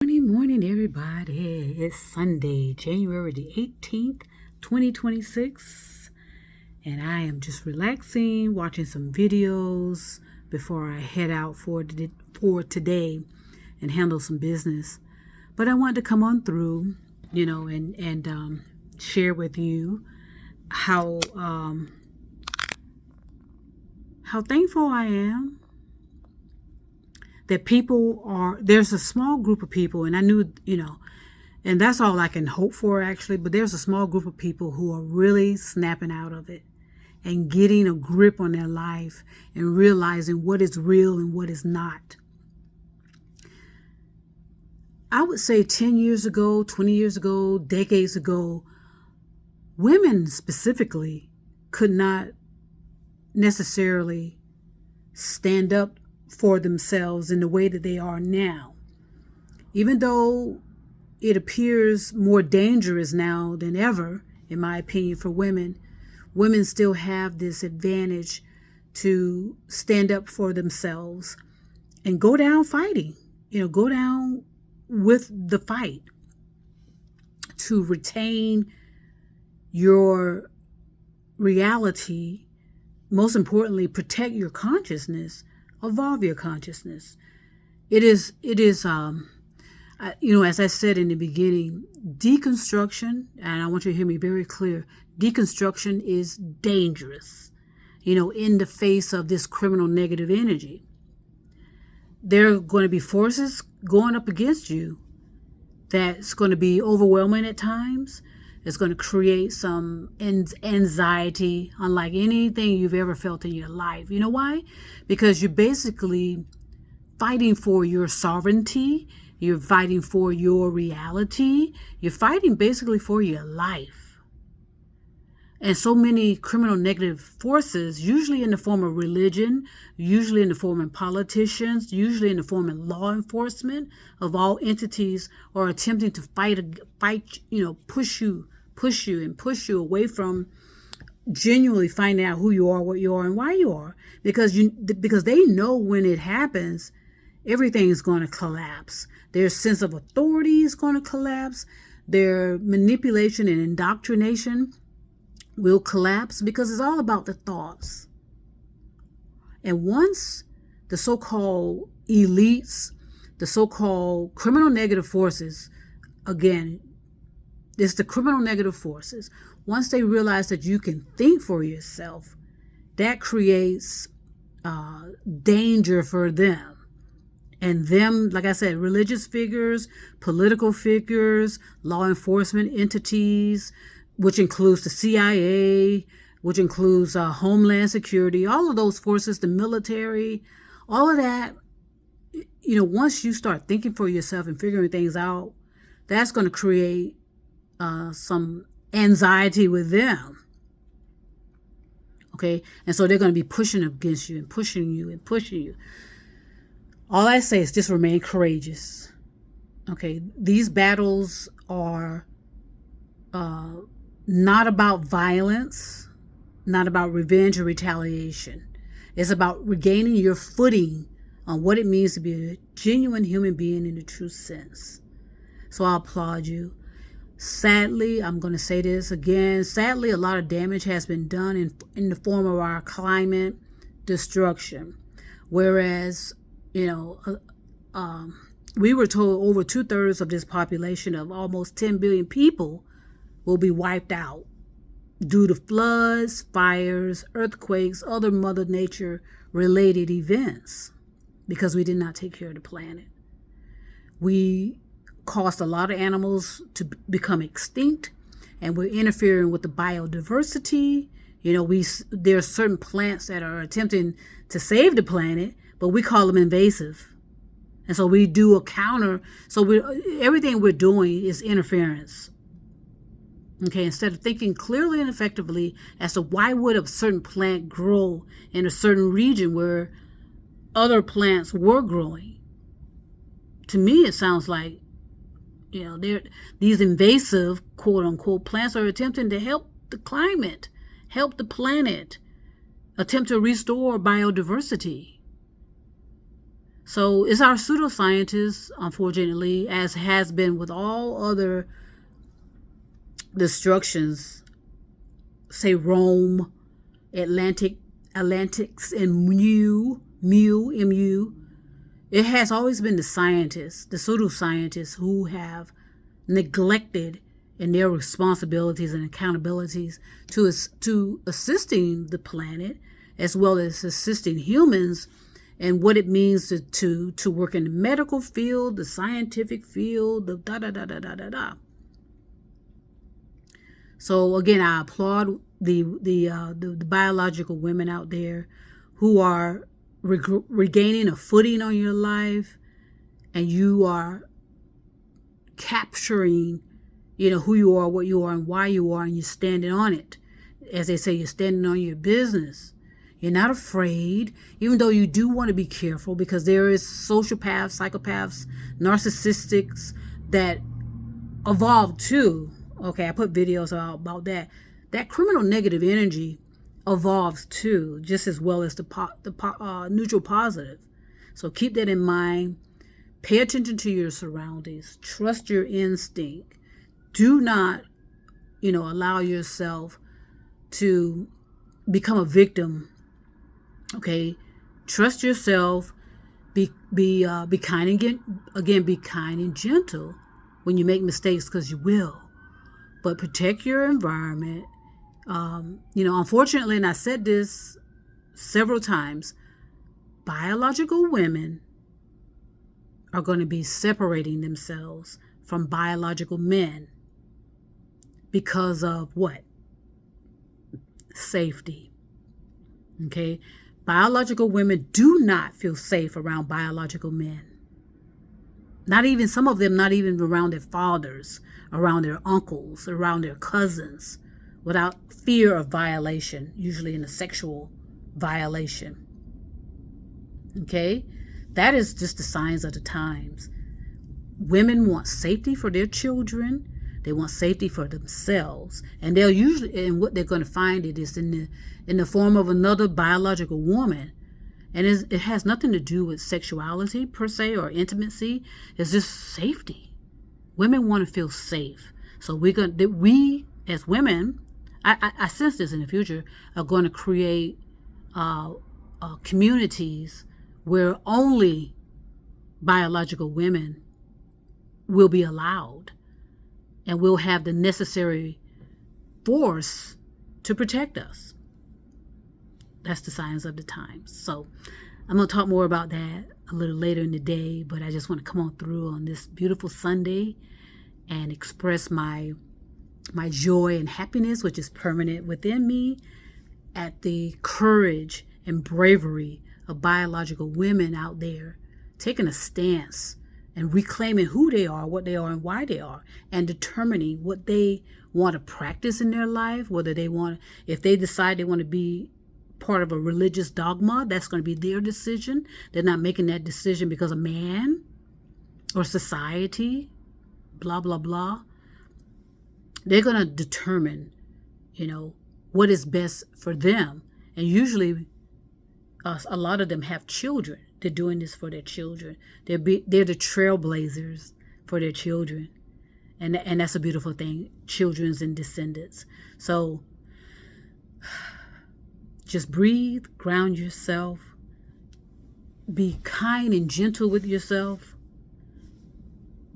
Morning, everybody. It's Sunday, January the 18th, 2026. And I am just relaxing, watching some videos before I head out for today and handle some business. But I wanted to come on through, and share with you how thankful I am that there's a small group of people, and I knew, and that's all I can hope for actually, but there's a small group of people who are really snapping out of it and getting a grip on their life and realizing what is real and what is not. I would say 10 years ago, 20 years ago, decades ago, women specifically could not necessarily stand up for themselves in the way that they are now. Even though it appears more dangerous now than ever, in my opinion, for women still have this advantage to stand up for themselves and go down fighting, go down with the fight to retain your reality. Most importantly, protect your consciousness. Evolve your consciousness. It is, as I said in the beginning, deconstruction, and I want you to hear me very clear, deconstruction is dangerous, in the face of this criminal negative energy. There are going to be forces going up against you that's going to be overwhelming at times. It's going to create some anxiety unlike anything you've ever felt in your life. You know why? Because you're basically fighting for your sovereignty. You're fighting for your reality. You're fighting basically for your life. And so many criminal negative forces, usually in the form of religion, usually in the form of politicians, usually in the form of law enforcement of all entities, are attempting to push you away from genuinely finding out who you are, what you are, and why you are. Because they know when it happens, everything is going to collapse. Their sense of authority is going to collapse. Their manipulation and indoctrination will collapse because it's all about the thoughts. And once the so-called elites, the so-called criminal negative forces, again, it's the criminal negative forces, once they realize that you can think for yourself, that creates danger for them. And them, like I said, religious figures, political figures, law enforcement entities, which includes the CIA, which includes Homeland Security, all of those forces, the military, all of that, once you start thinking for yourself and figuring things out, that's going to create some anxiety with them. Okay? And so they're going to be pushing against you and pushing you and pushing you. All I say is just remain courageous. Okay? These battles are not about violence, not about revenge or retaliation. It's about regaining your footing on what it means to be a genuine human being in the true sense. So I applaud you. Sadly, I'm going to say this again, sadly, a lot of damage has been done in the form of our climate destruction. Whereas, we were told over 2/3 of this population of almost 10 billion people will be wiped out due to floods, fires, earthquakes, other Mother Nature related events because we did not take care of the planet. We caused a lot of animals to become extinct, and we're interfering with the biodiversity. There are certain plants that are attempting to save the planet, but we call them invasive. And so we do a counter. So everything we're doing is interference. Okay, instead of thinking clearly and effectively as to why would a certain plant grow in a certain region where other plants were growing. To me, it sounds like, these invasive, quote unquote, plants are attempting to help the climate, help the planet, attempt to restore biodiversity. So it's our pseudoscientists, unfortunately, as has been with all other destructions, say Rome, Atlantics, and Mu. It has always been the scientists, the pseudoscientists, who have neglected in their responsibilities and accountabilities to assisting the planet, as well as assisting humans, and what it means to work in the medical field, the scientific field, the da da da da da da da. So again, I applaud the biological women out there who are regaining a footing on your life, and you are capturing, who you are, what you are, and why you are, and you're standing on it. As they say, you're standing on your business. You're not afraid, even though you do want to be careful, because there is sociopaths, psychopaths, narcissistics that evolve too. Okay, I put videos out about that. That criminal negative energy evolves too, just as well as the neutral positive. So keep that in mind. Pay attention to your surroundings. Trust your instinct. Do not, allow yourself to become a victim. Okay, trust yourself. Be kind and be kind and gentle when you make mistakes, because you will. But protect your environment. Unfortunately, and I said this several times, biological women are going to be separating themselves from biological men because of what? Safety. Okay? Biological women do not feel safe around biological men. Not even, some of them, not even around their fathers, around their uncles, around their cousins, without fear of violation, usually in a sexual violation. Okay? That is just the signs of the times. Women want safety for their children. They want safety for themselves. And they'll usually, and what they're going to find it is in the form of another biological woman. And it has nothing to do with sexuality per se or intimacy. It's just safety. Women want to feel safe. So we as women, I sense this in the future, are going to create communities where only biological women will be allowed, and will have the necessary force to protect us. That's the signs of the times. So I'm going to talk more about that a little later in the day, but I just want to come on through on this beautiful Sunday and express my joy and happiness, which is permanent within me, at the courage and bravery of biological women out there taking a stance and reclaiming who they are, what they are, and why they are, and determining what they want to practice in their life, whether they want, if they decide they want to be part of a religious dogma, that's going to be their decision. They're not making that decision because of man or society, blah, blah, blah. They're going to determine, what is best for them. And usually a lot of them have children. They're doing this for their children. They're the trailblazers for their children. And that's a beautiful thing, children's and descendants. So just breathe, ground yourself, be kind and gentle with yourself.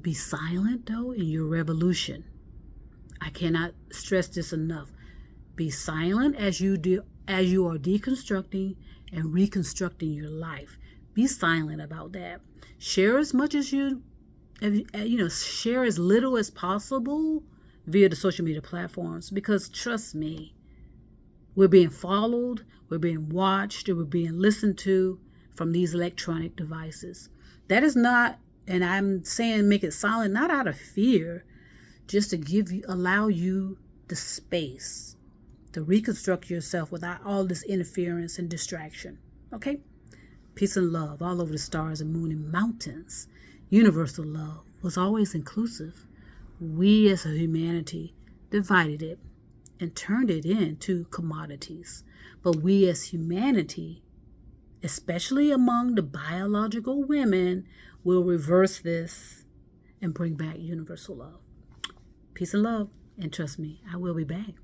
Be silent, though, in your revolution. I cannot stress this enough. Be silent as you are deconstructing and reconstructing your life. Be silent about that. Share as much as share as little as possible via the social media platforms, because trust me, we're being followed, we're being watched, and we're being listened to from these electronic devices. That is not, and I'm saying make it silent, not out of fear, just to allow you the space to reconstruct yourself without all this interference and distraction. Okay? Peace and love all over the stars and moon and mountains. Universal love was always inclusive. We as a humanity divided it and turned it into commodities. But we as humanity especially among the biological women, will reverse this and bring back universal love. Peace and love. And trust me, I will be back.